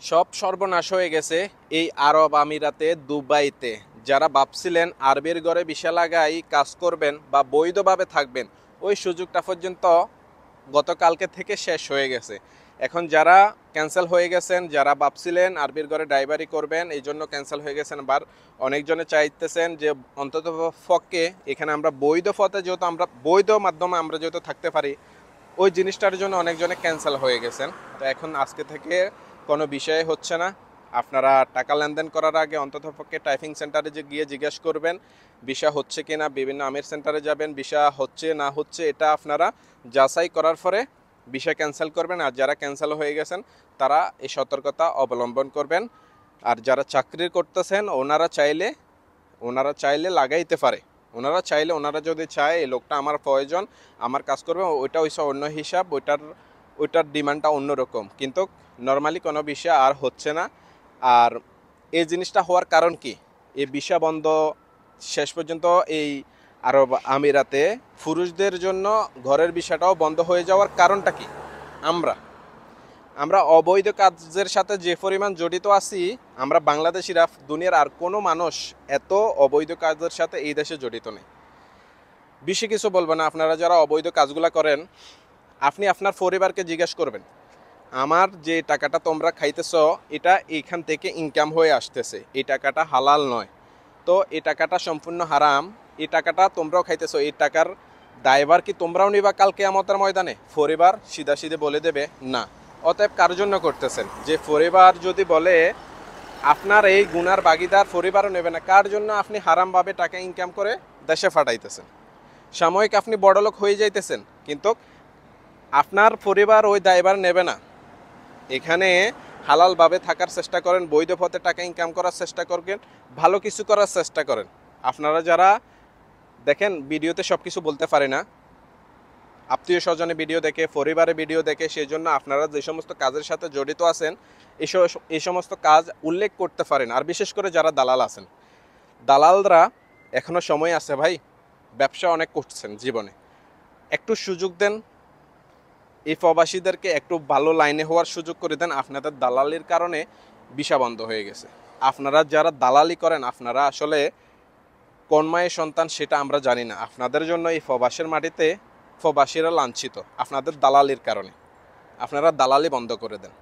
সব সর্বনাশ হয়ে গেছে এই আরব আমিরাতে, দুবাইতে। যারা ভাবছিলেন আরবের ঘরে ভিসা লাগাই কাজ করবেন বা বৈধভাবে থাকবেন, ওই সুযোগটা পর্যন্ত গতকালকে থেকে শেষ হয়ে গেছে। এখন যারা ক্যান্সেল হয়ে গেছেন, যারা ভাবছিলেন আরবির ঘরে ড্রাইভারি করবেন, এই জন্য ক্যান্সেল হয়ে গেছেন, আবার অনেকজনে চাইতেছেন যে অন্তত পক্ষে এখানে আমরা বৈধ পথে, যেহেতু আমরা বৈধ মাধ্যমে আমরা যেহেতু থাকতে পারি, ওই জিনিসটার জন্য অনেকজনে ক্যান্সেল হয়ে গেছেন। তো এখন আজকে থেকে কোনো বিষয় হচ্ছে না। আপনারা টাকা লেনদেন করার আগে অন্ততপক্ষে টাইপিং সেন্টারে যে গিয়ে জিজ্ঞেস করবেন ভিসা হচ্ছে কি না। বিভিন্ন আমির সেন্টারে যাবেন, ভিসা হচ্ছে না হচ্ছে এটা আপনারা যাচাই করার পরে ভিসা ক্যান্সেল করবেন। আর যারা ক্যান্সেল হয়ে গেছেন তারা এই সতর্কতা অবলম্বন করবেন। আর যারা চাকরি করতেছেন ওনারা চাইলে লাগাইতে পারে। ওনারা যদি চায় এই লোকটা আমার প্রয়োজন, আমার কাজ করবে, ওইটা হইছে অন্য হিসাব, ওইটার ডিমান্ডটা অন্যরকম। কিন্তু নর্মালি কোনো বিষয় আর হচ্ছে না। আর এই জিনিসটা হওয়ার কারণ কি? এই ভিসা বন্ধ শেষ পর্যন্ত এই আরব আমিরাতে পুরুষদের জন্য ঘরের ভিসাটাও বন্ধ হয়ে যাওয়ার কারণটা কি? আমরা আমরা অবৈধ কাজের সাথে যে পরিমাণ জড়িত আছি, আমরা বাংলাদেশিরা, দুনিয়ার আর কোনো মানুষ এত অবৈধ কাজের সাথে এই দেশে জড়িত নেই। বেশি কিছু বলবো না। আপনারা যারা অবৈধ কাজগুলো করেন, আপনি আপনার পরিবারকে জিজ্ঞেস করবেন, আমার যে টাকাটা তোমরা খাইতেছ এটা এখান থেকে ইনকাম হয়ে আসতেছে, এই টাকাটা হালাল নয়, তো এই টাকাটা সম্পূর্ণ হারাম, এই টাকাটা তোমরাও খাইতেছো, এই টাকার দায়ভার কি তোমরাও নিবা কাল কিয়ামতের ময়দানে? পরিবার সিধাসিধে বলে দেবে না। অতএব কার জন্য করতেছেন? যে পরিবার যদি বলে আপনার এই গুনার ভাগিদার পরিবারও নেবে না, কার জন্য আপনি হারামভাবে টাকা ইনকাম করে দেশে ফাটাইতেছেন? সাময়িক আপনি বড়লোক হয়ে যাইতেছেন, কিন্তু আপনার পরিবার ওই দায়ভার নেবে না। এখানে হালালভাবে থাকার চেষ্টা করেন, বৈধ পথে টাকা ইনকাম করার চেষ্টা করবেন, ভালো কিছু করার চেষ্টা করেন। আপনারা যারা দেখেন, ভিডিওতে সব কিছু বলতে পারি না, আত্মীয় স্বজনে ভিডিও দেখে, পরিবারে ভিডিও দেখে, সেই জন্য আপনারা যে সমস্ত কাজের সাথে জড়িত আছেন এই সমস্ত কাজ উল্লেখ করতে পারেন। আর বিশেষ করে যারা দালাল আছেন, দালালরা এখনও সময় আছে ভাই, ব্যবসা অনেক করছেন জীবনে, একটু সুযোগ দেন। এই প্রবাসীদেরকে একটু ভালো লাইনে হওয়ার সুযোগ করে দেন। আপনাদের দালালির কারণে ভিসা বন্ধ হয়ে গেছে। আপনারা যারা দালালি করেন, আপনারা আসলে কোন মায়ের সন্তান সেটা আমরা জানি না। আপনাদের জন্য এই প্রবাসের মাটিতে প্রবাসীরা লাঞ্ছিত আপনাদের দালালির কারণে। আপনারা দালালি বন্ধ করে দেন।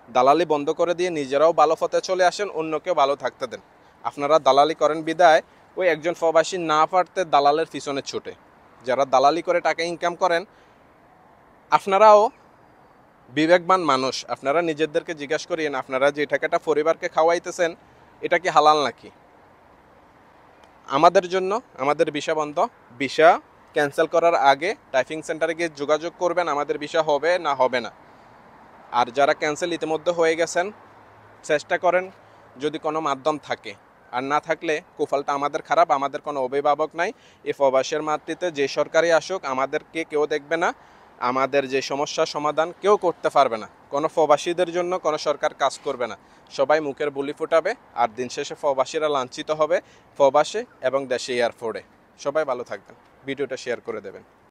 দালালি বন্ধ করে দিয়ে নিজেরাও ভালো পথে চলে আসেন, অন্যকেও ভালো থাকতে দেন। আপনারা দালালি করেন বিদায় ওই একজন প্রবাসী না পারতে দালালের পিছনে ছুটে। যারা দালালি করে টাকা ইনকাম করেন, আপনারাও বিবেকবান মানুষ, আপনারা নিজেদেরকে জিজ্ঞাসা করিয়েন, আপনারা যে টাকাটা পরিবারকে খাওয়াইতেছেন এটা কি হালাল নাকি? আমাদের জন্য আমাদের ভিসা বন্ধ। ভিসা ক্যান্সেল করার আগে টাইপিং সেন্টারে গিয়ে যোগাযোগ করবেন, আমাদের ভিসা হবে না হবে না। আর যারা ক্যান্সেল ইতিমধ্যে হয়ে গেছেন, চেষ্টা করেন যদি কোনো মাধ্যম থাকে। আর না থাকলে কুফলটা আমাদের খারাপ, আমাদের কোনো অভিভাবক নাই। এই প্রবাসের মাতৃতে যে সরকারি আসুক, আমাদেরকে কেউ দেখবে না, আমাদের যে সমস্যার সমাধান কেউ করতে পারবে না। কোনো প্রবাসীদের জন্য কোনো সরকার কাজ করবে না। সবাই মুখের বুলি ফুটাবে, আর দিন শেষে প্রবাসীরা লাঞ্ছিত হবে প্রবাসে এবং দেশে এয়ারপোর্টে। সবাই ভালো থাকবেন, ভিডিওটা শেয়ার করে দেবেন।